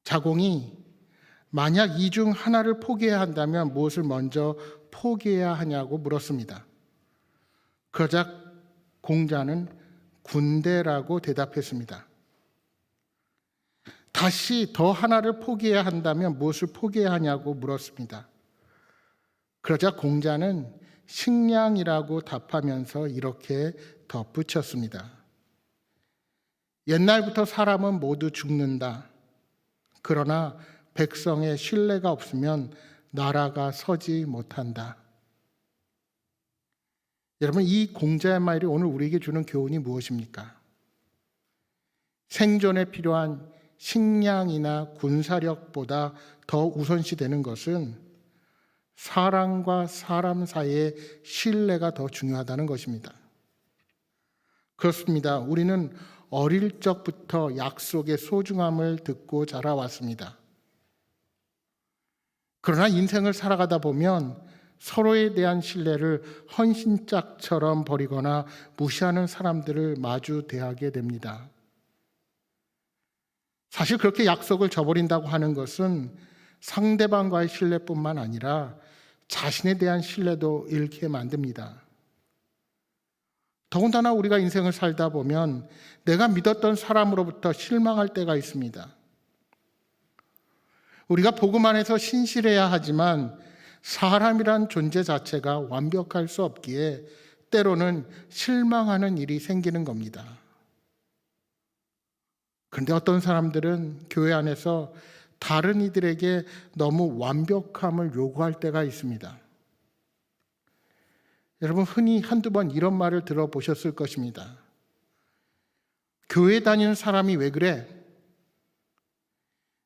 자공이 만약 이 중 하나를 포기해야 한다면 무엇을 먼저 포기해야 하냐고 물었습니다. 그러자 공자는 군대라고 대답했습니다. 다시 더 하나를 포기해야 한다면 무엇을 포기해야 하냐고 물었습니다. 그러자 공자는 식량이라고 답하면서 이렇게 덧붙였습니다. 옛날부터 사람은 모두 죽는다. 그러나 백성의 신뢰가 없으면 나라가 서지 못한다. 여러분, 이 공자의 말이 오늘 우리에게 주는 교훈이 무엇입니까? 생존에 필요한 식량이나 군사력보다 더 우선시되는 것은 사람과 사람 사이의 신뢰가 더 중요하다는 것입니다. 그렇습니다. 우리는 어릴 적부터 약속의 소중함을 듣고 자라왔습니다. 그러나 인생을 살아가다 보면 서로에 대한 신뢰를 헌신짝처럼 버리거나 무시하는 사람들을 마주 대하게 됩니다. 사실 그렇게 약속을 저버린다고 하는 것은 상대방과의 신뢰뿐만 아니라 자신에 대한 신뢰도 잃게 만듭니다. 더군다나 우리가 인생을 살다 보면 내가 믿었던 사람으로부터 실망할 때가 있습니다. 우리가 복음 안에서 신실해야 하지만 사람이란 존재 자체가 완벽할 수 없기에 때로는 실망하는 일이 생기는 겁니다. 그런데 어떤 사람들은 교회 안에서 다른 이들에게 너무 완벽함을 요구할 때가 있습니다. 여러분, 흔히 한두 번 이런 말을 들어보셨을 것입니다. 교회 다니는 사람이 왜 그래?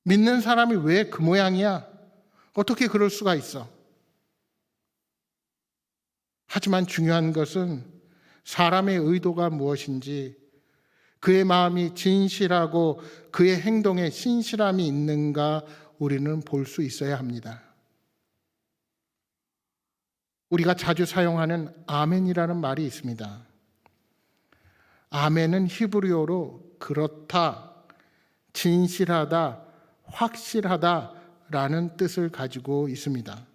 믿는 사람이 왜 그 모양이야? 어떻게 그럴 수가 있어? 하지만 중요한 것은 사람의 의도가 무엇인지, 그의 마음이 진실하고 그의 행동에 신실함이 있는가 우리는 볼 수 있어야 합니다. 우리가 자주 사용하는 아멘이라는 말이 있습니다. 아멘은 히브리어로 그렇다, 진실하다, 확실하다라는 뜻을 가지고 있습니다.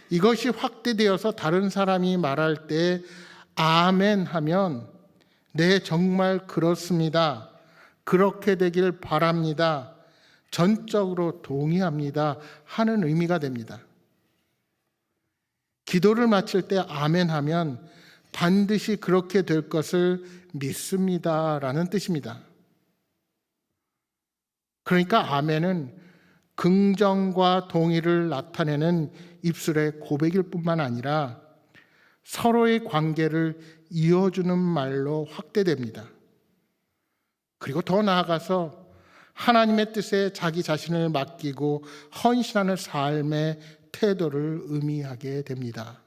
이것이 확대되어서 다른 사람이 말할 때 아멘 하면 네, 정말 그렇습니다. 그렇게 되길 바랍니다. 전적으로 동의합니다. 하는 의미가 됩니다. 기도를 마칠 때 아멘 하면 반드시 그렇게 될 것을 믿습니다라는 뜻입니다. 그러니까 아멘은 긍정과 동의를 나타내는 입술의 고백일 뿐만 아니라 서로의 관계를 이어주는 말로 확대됩니다. 그리고 더 나아가서 하나님의 뜻에 자기 자신을 맡기고 헌신하는 삶의 태도를 의미하게 됩니다.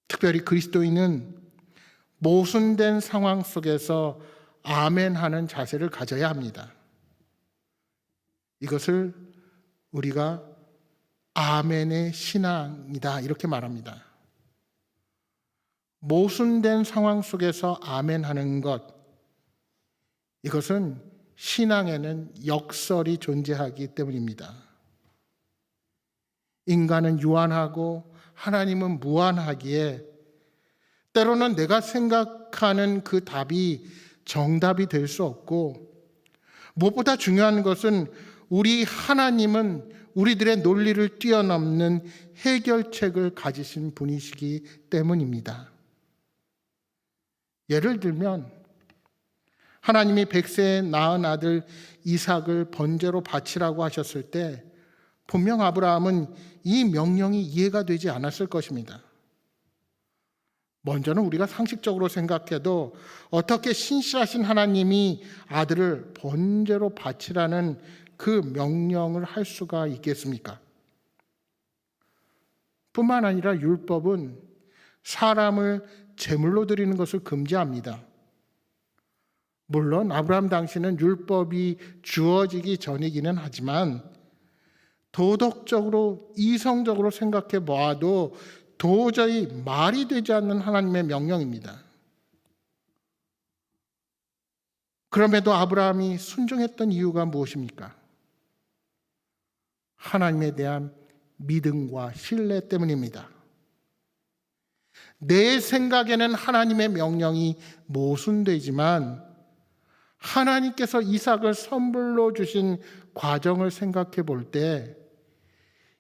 특별히 그리스도인은 모순된 상황 속에서 아멘하는 자세를 가져야 합니다. 이것을 우리가 아멘의 신앙이다 이렇게 말합니다. 모순된 상황 속에서 아멘하는 것, 이것은 신앙에는 역설이 존재하기 때문입니다. 인간은 유한하고 하나님은 무한하기에 때로는 내가 생각하는 그 답이 정답이 될 수 없고, 무엇보다 중요한 것은 우리 하나님은 우리들의 논리를 뛰어넘는 해결책을 가지신 분이시기 때문입니다. 예를 들면 하나님이 100세에 낳은 아들 이삭을 번제로 바치라고 하셨을 때 분명 아브라함은 이 명령이 이해가 되지 않았을 것입니다. 먼저는 우리가 상식적으로 생각해도 어떻게 신실하신 하나님이 아들을 번제로 바치라는 그 명령을 할 수가 있겠습니까? 뿐만 아니라 율법은 사람을 제물로 드리는 것을 금지합니다. 물론 아브라함 당시는 율법이 주어지기 전이기는 하지만 도덕적으로 이성적으로 생각해 보아도 도저히 말이 되지 않는 하나님의 명령입니다. 그럼에도 아브라함이 순종했던 이유가 무엇입니까? 하나님에 대한 믿음과 신뢰 때문입니다. 내 생각에는 하나님의 명령이 모순되지만 하나님께서 이삭을 선물로 주신 과정을 생각해 볼 때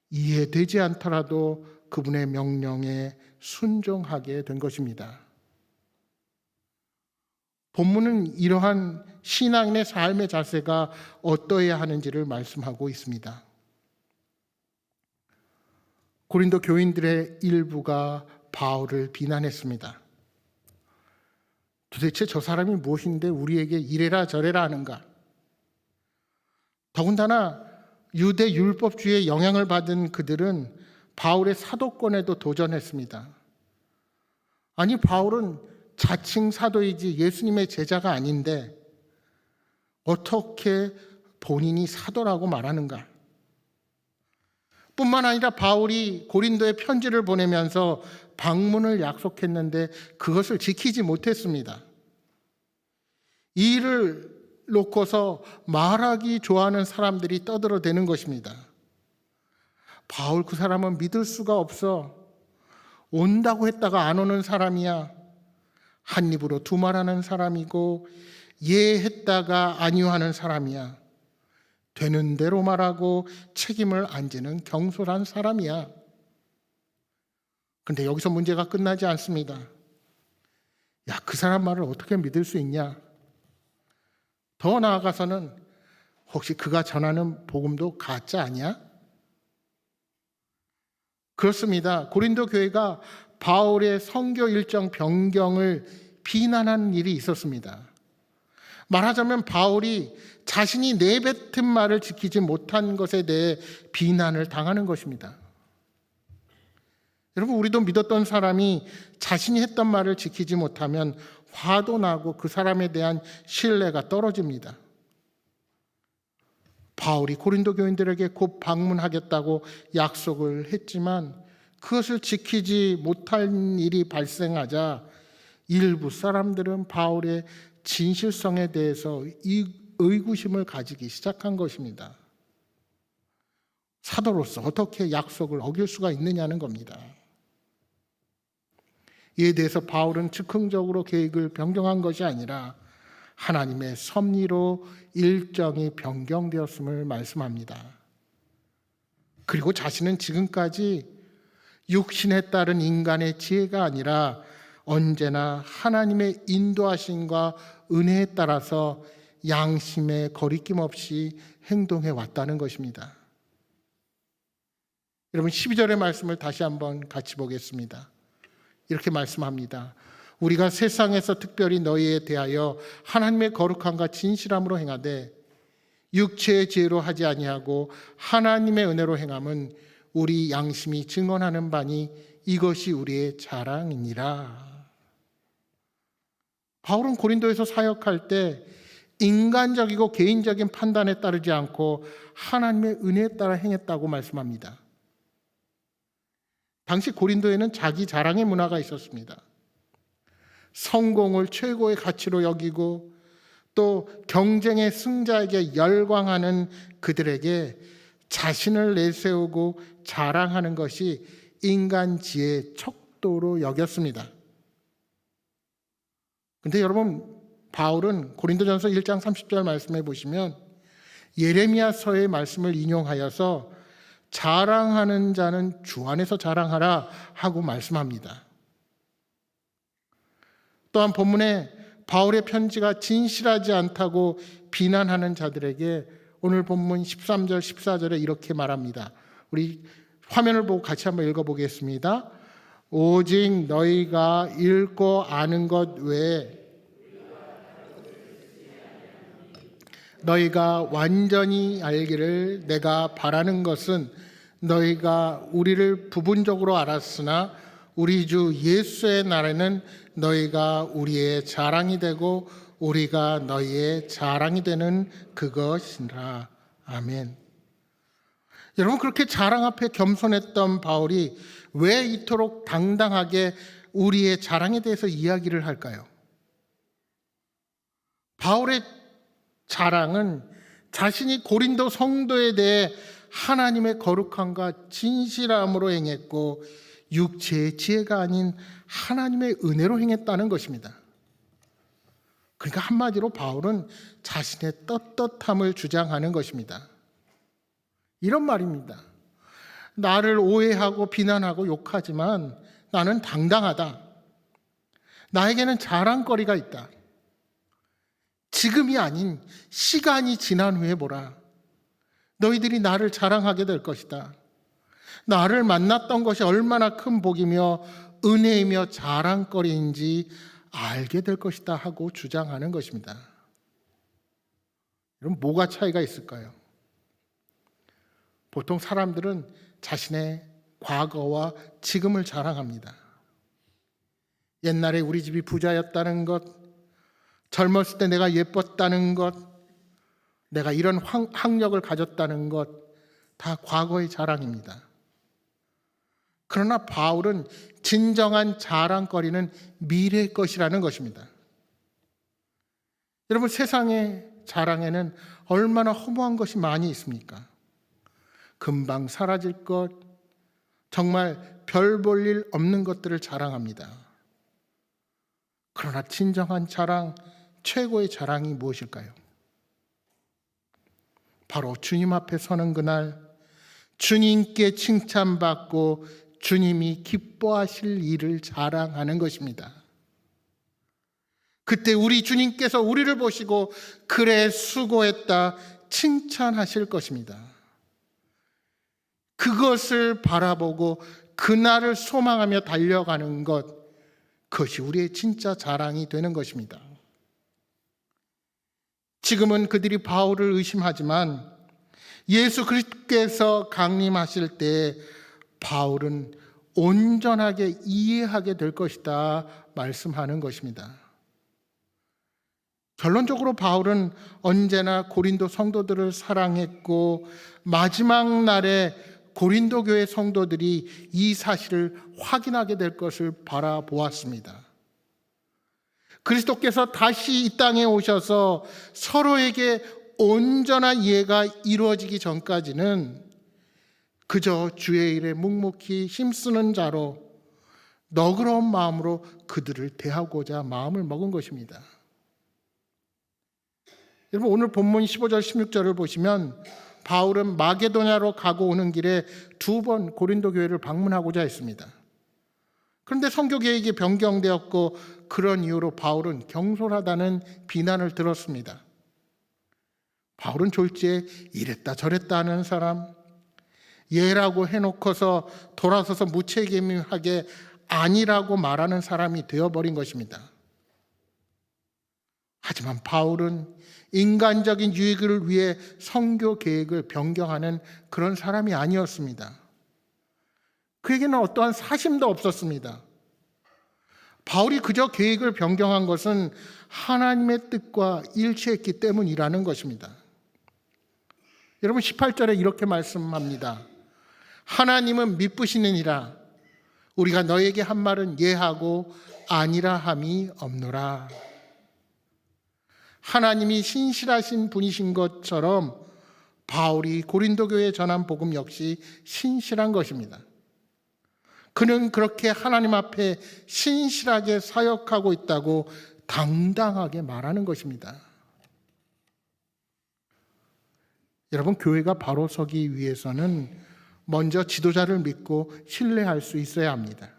이해되지 않더라도 그분의 명령에 순종하게 된 것입니다. 본문은 이러한 신앙인의 삶의 자세가 어떠해야 하는지를 말씀하고 있습니다. 고린도 교인들의 일부가 바울을 비난했습니다. 도대체 저 사람이 무엇인데 우리에게 이래라 저래라 하는가? 더군다나 유대 율법주의의 영향을 받은 그들은 바울의 사도권에도 도전했습니다. 아니, 바울은 자칭 사도이지 예수님의 제자가 아닌데 어떻게 본인이 사도라고 말하는가? 뿐만 아니라 바울이 고린도에 편지를 보내면서 방문을 약속했는데 그것을 지키지 못했습니다. 이 일을 놓고서 말하기 좋아하는 사람들이 떠들어대는 것입니다. 바울 그 사람은 믿을 수가 없어. 온다고 했다가 안 오는 사람이야. 한 입으로 두 말하는 사람이고 예 했다가 아니요 하는 사람이야. 되는 대로 말하고 책임을 안 지는 경솔한 사람이야. 근데 여기서 문제가 끝나지 않습니다. 야, 그 사람 말을 어떻게 믿을 수 있냐? 더 나아가서는 혹시 그가 전하는 복음도 가짜 아니야? 그렇습니다. 고린도 교회가 바울의 선교 일정 변경을 비난하는 일이 있었습니다. 말하자면 바울이 자신이 내뱉은 말을 지키지 못한 것에 대해 비난을 당하는 것입니다. 여러분, 우리도 믿었던 사람이 자신이 했던 말을 지키지 못하면 화도 나고 그 사람에 대한 신뢰가 떨어집니다. 바울이 고린도 교인들에게 곧 방문하겠다고 약속을 했지만 그것을 지키지 못할 일이 발생하자 일부 사람들은 바울의 진실성에 대해서 의구심을 가지기 시작한 것입니다. 사도로서 어떻게 약속을 어길 수가 있느냐는 겁니다. 이에 대해서 바울은 즉흥적으로 계획을 변경한 것이 아니라 하나님의 섭리로 일정이 변경되었음을 말씀합니다. 그리고 자신은 지금까지 육신에 따른 인간의 지혜가 아니라 언제나 하나님의 인도하심과 은혜에 따라서 양심에 거리낌 없이 행동해 왔다는 것입니다. 여러분, 12절의 말씀을 다시 한번 같이 보겠습니다. 이렇게 말씀합니다. 우리가 세상에서 특별히 너희에 대하여 하나님의 거룩함과 진실함으로 행하되 육체의 지혜로 하지 아니하고 하나님의 은혜로 행함은 우리 양심이 증언하는 바니 이것이 우리의 자랑이니라. 바울은 고린도에서 사역할 때 인간적이고 개인적인 판단에 따르지 않고 하나님의 은혜에 따라 행했다고 말씀합니다. 당시 고린도에는 자기 자랑의 문화가 있었습니다. 성공을 최고의 가치로 여기고 또 경쟁의 승자에게 열광하는 그들에게 자신을 내세우고 자랑하는 것이 인간 지혜의 척도로 여겼습니다. 근데 여러분, 바울은 고린도전서 1장 30절 말씀해 보시면 예레미야서의 말씀을 인용하여서 자랑하는 자는 주 안에서 자랑하라 하고 말씀합니다. 또한 본문에 바울의 편지가 진실하지 않다고 비난하는 자들에게 오늘 본문 13절 14절에 이렇게 말합니다. 우리 화면을 보고 같이 한번 읽어보겠습니다. 오직 너희가 읽고 아는 것 외에 너희가 완전히 알기를 내가 바라는 것은 너희가 우리를 부분적으로 알았으나 우리 주 예수의 날에는 너희가 우리의 자랑이 되고 우리가 너희의 자랑이 되는 그것이라. 아멘. 여러분, 그렇게 자랑 앞에 겸손했던 바울이 왜 이토록 당당하게 우리의 자랑에 대해서 이야기를 할까요? 바울의 자랑은 자신이 고린도 성도에 대해 하나님의 거룩함과 진실함으로 행했고 육체의 지혜가 아닌 하나님의 은혜로 행했다는 것입니다. 그러니까 한마디로 바울은 자신의 떳떳함을 주장하는 것입니다. 이런 말입니다. 나를 오해하고 비난하고 욕하지만 나는 당당하다. 나에게는 자랑거리가 있다. 지금이 아닌 시간이 지난 후에 보라. 너희들이 나를 자랑하게 될 것이다. 나를 만났던 것이 얼마나 큰 복이며 은혜이며 자랑거리인지 알게 될 것이다 하고 주장하는 것입니다. 그럼 뭐가 차이가 있을까요? 보통 사람들은 자신의 과거와 지금을 자랑합니다. 옛날에 우리 집이 부자였다는 것, 젊었을 때 내가 예뻤다는 것, 내가 이런 학력을 가졌다는 것, 다 과거의 자랑입니다. 그러나 바울은 진정한 자랑거리는 미래의 것이라는 것입니다. 여러분, 세상의 자랑에는 얼마나 허무한 것이 많이 있습니까? 금방 사라질 것, 정말 별 볼 일 없는 것들을 자랑합니다. 그러나 진정한 자랑, 최고의 자랑이 무엇일까요? 바로 주님 앞에 서는 그날 주님께 칭찬받고 주님이 기뻐하실 일을 자랑하는 것입니다. 그때 우리 주님께서 우리를 보시고 그래 수고했다 칭찬하실 것입니다. 그것을 바라보고 그날을 소망하며 달려가는 것, 그것이 우리의 진짜 자랑이 되는 것입니다. 지금은 그들이 바울을 의심하지만 예수 그리스도께서 강림하실 때 바울은 온전하게 이해하게 될 것이다 말씀하는 것입니다. 결론적으로 바울은 언제나 고린도 성도들을 사랑했고 마지막 날에 고린도 교회 성도들이 이 사실을 확인하게 될 것을 바라보았습니다. 그리스도께서 다시 이 땅에 오셔서 서로에게 온전한 이해가 이루어지기 전까지는 그저 주의 일에 묵묵히 힘쓰는 자로 너그러운 마음으로 그들을 대하고자 마음을 먹은 것입니다. 여러분, 오늘 본문 15절 16절을 보시면 바울은 마게도냐로 가고 오는 길에 2번 고린도 교회를 방문하고자 했습니다. 그런데 선교 계획이 변경되었고 그런 이유로 바울은 경솔하다는 비난을 들었습니다. 바울은 졸지에 이랬다 저랬다 하는 사람, 예라고 해놓고서 돌아서서 무책임하게 아니라고 말하는 사람이 되어버린 것입니다. 하지만 바울은 인간적인 유익을 위해 선교 계획을 변경하는 그런 사람이 아니었습니다. 그에게는 어떠한 사심도 없었습니다. 바울이 그저 계획을 변경한 것은 하나님의 뜻과 일치했기 때문이라는 것입니다. 여러분, 18절에 이렇게 말씀합니다. 하나님은 미쁘시느니라. 우리가 너에게 한 말은 예하고 아니라 함이 없노라. 하나님이 신실하신 분이신 것처럼 바울이 고린도 교회에 전한 복음 역시 신실한 것입니다. 그는 그렇게 하나님 앞에 신실하게 사역하고 있다고 당당하게 말하는 것입니다. 여러분, 교회가 바로 서기 위해서는 먼저 지도자를 믿고 신뢰할 수 있어야 합니다.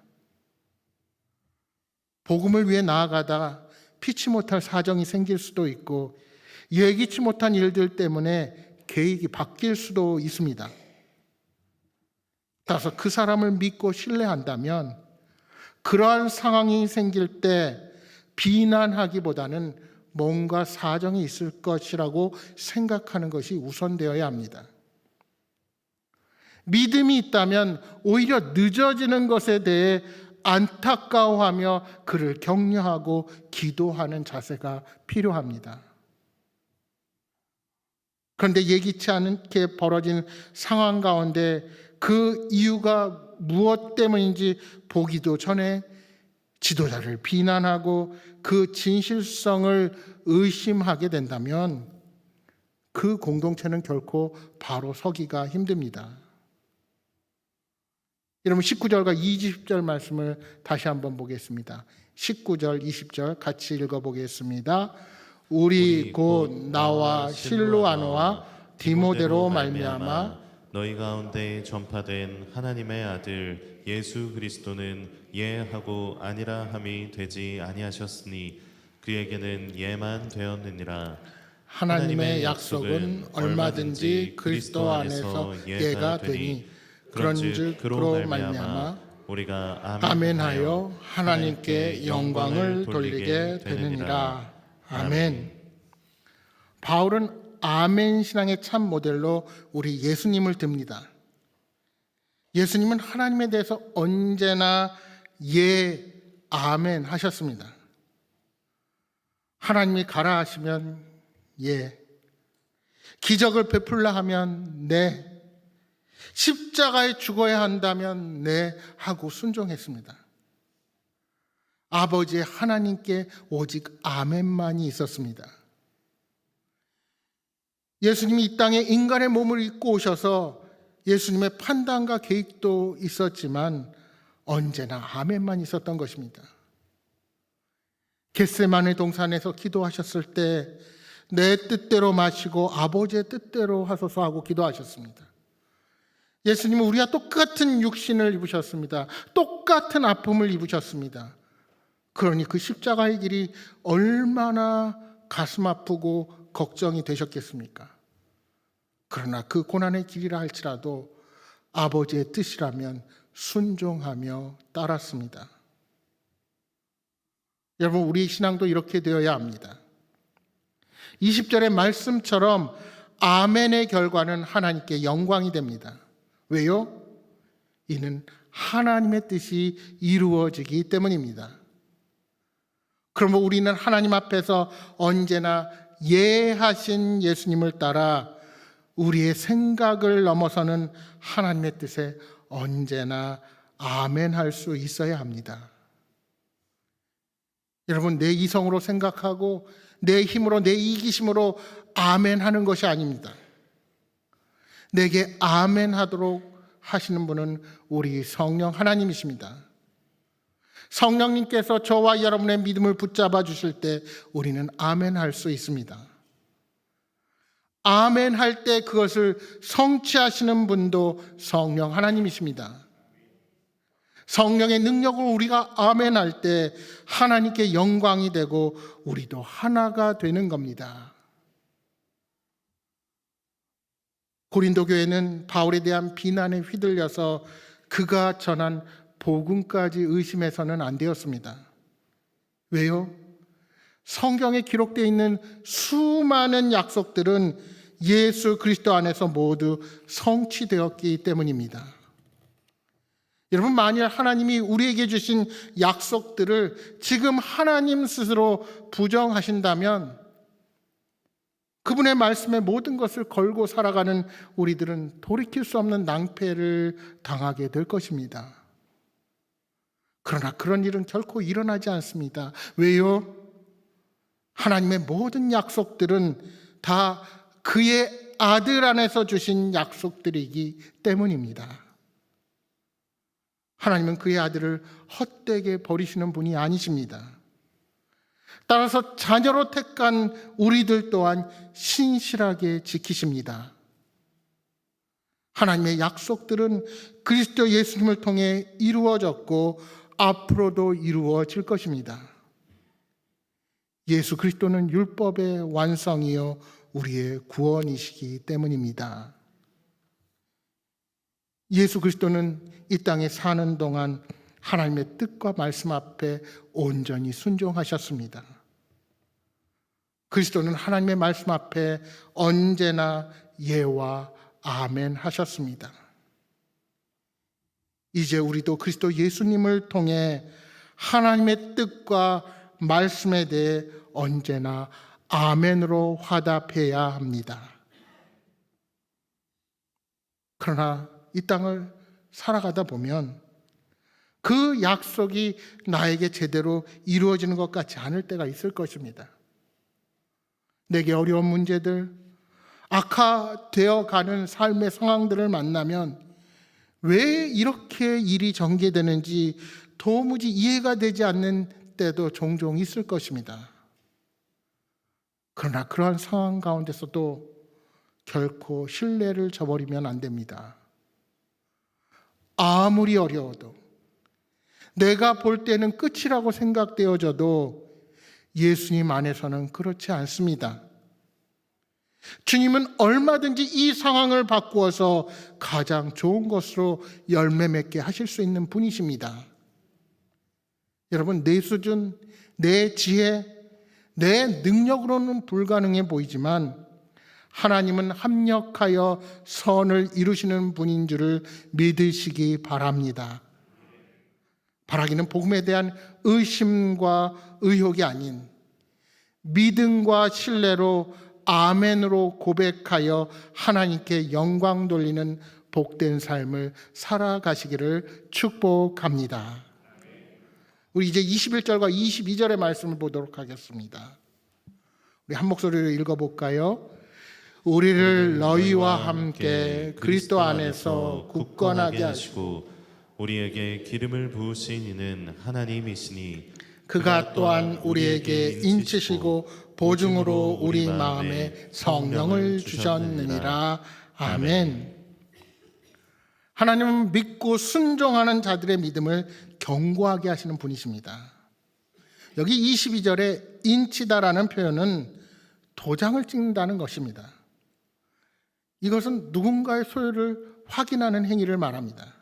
복음을 위해 나아가다가 피치 못할 사정이 생길 수도 있고 예기치 못한 일들 때문에 계획이 바뀔 수도 있습니다. 따라서 그 사람을 믿고 신뢰한다면 그러한 상황이 생길 때 비난하기보다는 뭔가 사정이 있을 것이라고 생각하는 것이 우선되어야 합니다. 믿음이 있다면 오히려 늦어지는 것에 대해 안타까워하며 그를 격려하고 기도하는 자세가 필요합니다. 그런데 예기치 않게 벌어진 상황 가운데 그 이유가 무엇 때문인지 보기도 전에 지도자를 비난하고 그 진실성을 의심하게 된다면 그 공동체는 결코 바로 서기가 힘듭니다. 여러분 19절과 20절 말씀을 다시 한번 보겠습니다. 19절, 20절 같이 읽어보겠습니다. 우리 곧 나와 실루아노와 디모데로 말미암아 너희 가운데 전파된 하나님의 아들 예수 그리스도는 예하고 아니라 함이 되지 아니하셨으니 그에게는 예만 되었느니라. 하나님의 약속은 얼마든지 그리스도 안에서 예가 되니 그런즉 그로 말미암아 우리가 아멘하여 하나님께 영광을 돌리게 되느니라. 아멘. 바울은 아멘 신앙의 참 모델로 우리 예수님을 듭니다. 예수님은 하나님에 대해서 언제나 예, 아멘 하셨습니다. 하나님이 가라 하시면 예, 기적을 베풀라 하면 네, 십자가에 죽어야 한다면 네 하고 순종했습니다. 아버지 하나님께 오직 아멘만이 있었습니다. 예수님이 이 땅에 인간의 몸을 입고 오셔서 예수님의 판단과 계획도 있었지만 언제나 아멘만 있었던 것입니다. 겟세마네 동산에서 기도하셨을 때 내 뜻대로 마시고 아버지의 뜻대로 하소서 하고 기도하셨습니다. 예수님은 우리와 똑같은 육신을 입으셨습니다. 똑같은 아픔을 입으셨습니다. 그러니 그 십자가의 길이 얼마나 가슴 아프고 걱정이 되셨겠습니까? 그러나 그 고난의 길이라 할지라도 아버지의 뜻이라면 순종하며 따랐습니다. 여러분, 우리 신앙도 이렇게 되어야 합니다. 20절의 말씀처럼 아멘의 결과는 하나님께 영광이 됩니다. 왜요? 이는 하나님의 뜻이 이루어지기 때문입니다. 그러면 우리는 하나님 앞에서 언제나 예하신 예수님을 따라 우리의 생각을 넘어서는 하나님의 뜻에 언제나 아멘할 수 있어야 합니다. 여러분, 내 이성으로 생각하고 내 힘으로, 내 이기심으로 아멘하는 것이 아닙니다. 내게 아멘하도록 하시는 분은 우리 성령 하나님이십니다. 성령님께서 저와 여러분의 믿음을 붙잡아 주실 때 우리는 아멘할 수 있습니다. 아멘할 때 그것을 성취하시는 분도 성령 하나님이십니다. 성령의 능력을 우리가 아멘할 때 하나님께 영광이 되고 우리도 하나가 되는 겁니다. 고린도 교회는 바울에 대한 비난에 휘둘려서 그가 전한 복음까지 의심해서는 안 되었습니다. 왜요? 성경에 기록되어 있는 수많은 약속들은 예수 그리스도 안에서 모두 성취되었기 때문입니다. 여러분, 만일 하나님이 우리에게 주신 약속들을 지금 하나님 스스로 부정하신다면 그분의 말씀에 모든 것을 걸고 살아가는 우리들은 돌이킬 수 없는 낭패를 당하게 될 것입니다. 그러나 그런 일은 결코 일어나지 않습니다. 왜요? 하나님의 모든 약속들은 다 그의 아들 안에서 주신 약속들이기 때문입니다. 하나님은 그의 아들을 헛되게 버리시는 분이 아니십니다. 따라서 자녀로 택한 우리들 또한 신실하게 지키십니다. 하나님의 약속들은 그리스도 예수님을 통해 이루어졌고 앞으로도 이루어질 것입니다. 예수 그리스도는 율법의 완성이요 우리의 구원이시기 때문입니다. 예수 그리스도는 이 땅에 사는 동안 하나님의 뜻과 말씀 앞에 온전히 순종하셨습니다. 그리스도는 하나님의 말씀 앞에 언제나 예와 아멘 하셨습니다. 이제 우리도 그리스도 예수님을 통해 하나님의 뜻과 말씀에 대해 언제나 아멘으로 화답해야 합니다. 그러나 이 땅을 살아가다 보면 그 약속이 나에게 제대로 이루어지는 것 같지 않을 때가 있을 것입니다. 내게 어려운 문제들, 악화되어 가는 삶의 상황들을 만나면 왜 이렇게 일이 전개되는지 도무지 이해가 되지 않는 때도 종종 있을 것입니다. 그러나 그러한 상황 가운데서도 결코 신뢰를 저버리면 안 됩니다. 아무리 어려워도, 내가 볼 때는 끝이라고 생각되어져도 예수님 안에서는 그렇지 않습니다. 주님은 얼마든지 이 상황을 바꾸어서 가장 좋은 것으로 열매 맺게 하실 수 있는 분이십니다. 여러분, 내 수준, 내 지혜, 내 능력으로는 불가능해 보이지만 하나님은 합력하여 선을 이루시는 분인 줄을 믿으시기 바랍니다. 바라기는 복음에 대한 의심과 의혹이 아닌 믿음과 신뢰로 아멘으로 고백하여 하나님께 영광 돌리는 복된 삶을 살아가시기를 축복합니다. 우리 이제 21절과 22절의 말씀을 보도록 하겠습니다. 우리 한 목소리로 읽어볼까요? 우리를 너희와 함께 그리스도 안에서 굳건하게 하시고 우리에게 기름을 부으신 이는 하나님이시니 그가 또한 우리에게 인치시고 보증으로 우리 마음에 성령을 주셨느니라. 아멘. 하나님은 믿고 순종하는 자들의 믿음을 견고하게 하시는 분이십니다. 여기 22절에 인치다라는 표현은 도장을 찍는다는 것입니다. 이것은 누군가의 소유를 확인하는 행위를 말합니다.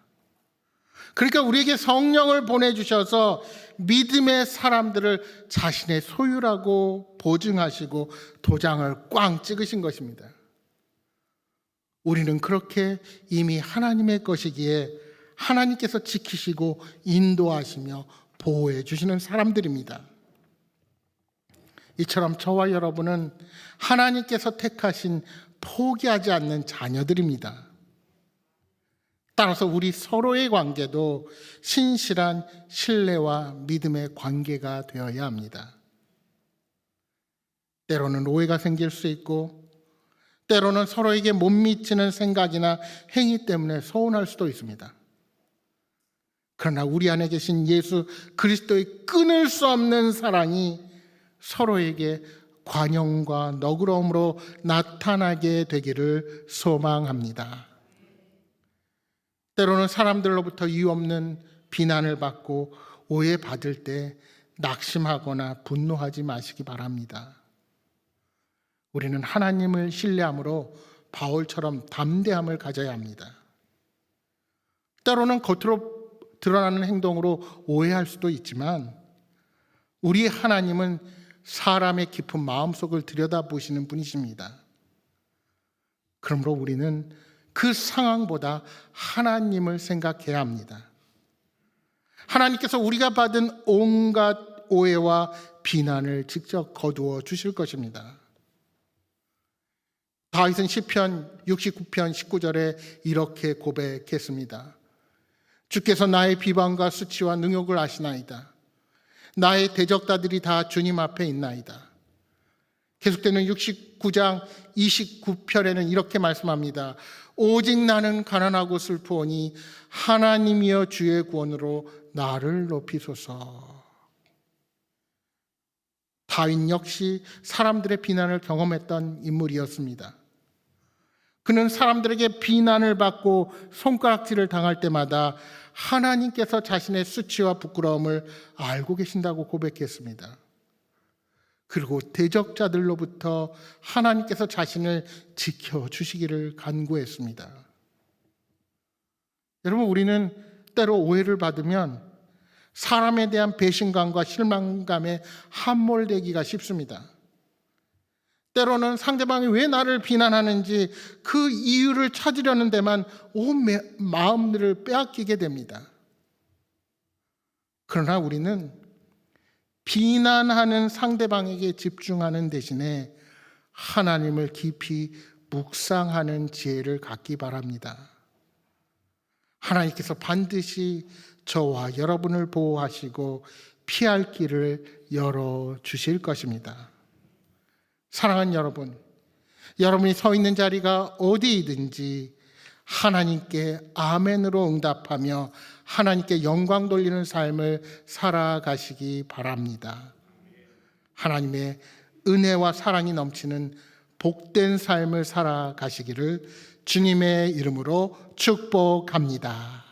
그러니까 우리에게 성령을 보내주셔서 믿음의 사람들을 자신의 소유라고 보증하시고 도장을 꽝 찍으신 것입니다. 우리는 그렇게 이미 하나님의 것이기에 하나님께서 지키시고 인도하시며 보호해 주시는 사람들입니다. 이처럼 저와 여러분은 하나님께서 택하신 포기하지 않는 자녀들입니다. 따라서 우리 서로의 관계도 신실한 신뢰와 믿음의 관계가 되어야 합니다. 때로는 오해가 생길 수 있고 때로는 서로에게 못 미치는 생각이나 행위 때문에 서운할 수도 있습니다. 그러나 우리 안에 계신 예수 그리스도의 끊을 수 없는 사랑이 서로에게 관용과 너그러움으로 나타나게 되기를 소망합니다. 때로는 사람들로부터 이유 없는 비난을 받고 오해받을 때 낙심하거나 분노하지 마시기 바랍니다. 우리는 하나님을 신뢰함으로 바울처럼 담대함을 가져야 합니다. 때로는 겉으로 드러나는 행동으로 오해할 수도 있지만 우리 하나님은 사람의 깊은 마음속을 들여다보시는 분이십니다. 그러므로 우리는 그 상황보다 하나님을 생각해야 합니다. 하나님께서 우리가 받은 온갖 오해와 비난을 직접 거두어 주실 것입니다. 다윗은 시편 69편 19절에 이렇게 고백했습니다. 주께서 나의 비방과 수치와 능욕을 아시나이다. 나의 대적자들이 다 주님 앞에 있나이다. 계속되는 69장 29편에는 이렇게 말씀합니다. 오직 나는 가난하고 슬프오니 하나님이여 주의 구원으로 나를 높이소서. 다윗 역시 사람들의 비난을 경험했던 인물이었습니다. 그는 사람들에게 비난을 받고 손가락질을 당할 때마다 하나님께서 자신의 수치와 부끄러움을 알고 계신다고 고백했습니다. 그리고 대적자들로부터 하나님께서 자신을 지켜주시기를 간구했습니다. 여러분, 우리는 때로 오해를 받으면 사람에 대한 배신감과 실망감에 함몰되기가 쉽습니다. 때로는 상대방이 왜 나를 비난하는지 그 이유를 찾으려는 데만 온 마음들을 빼앗기게 됩니다. 그러나 우리는 비난하는 상대방에게 집중하는 대신에 하나님을 깊이 묵상하는 지혜를 갖기 바랍니다. 하나님께서 반드시 저와 여러분을 보호하시고 피할 길을 열어주실 것입니다. 사랑하는 여러분, 여러분이 서 있는 자리가 어디이든지 하나님께 아멘으로 응답하며 하나님께 영광 돌리는 삶을 살아가시기 바랍니다. 하나님의 은혜와 사랑이 넘치는 복된 삶을 살아가시기를 주님의 이름으로 축복합니다.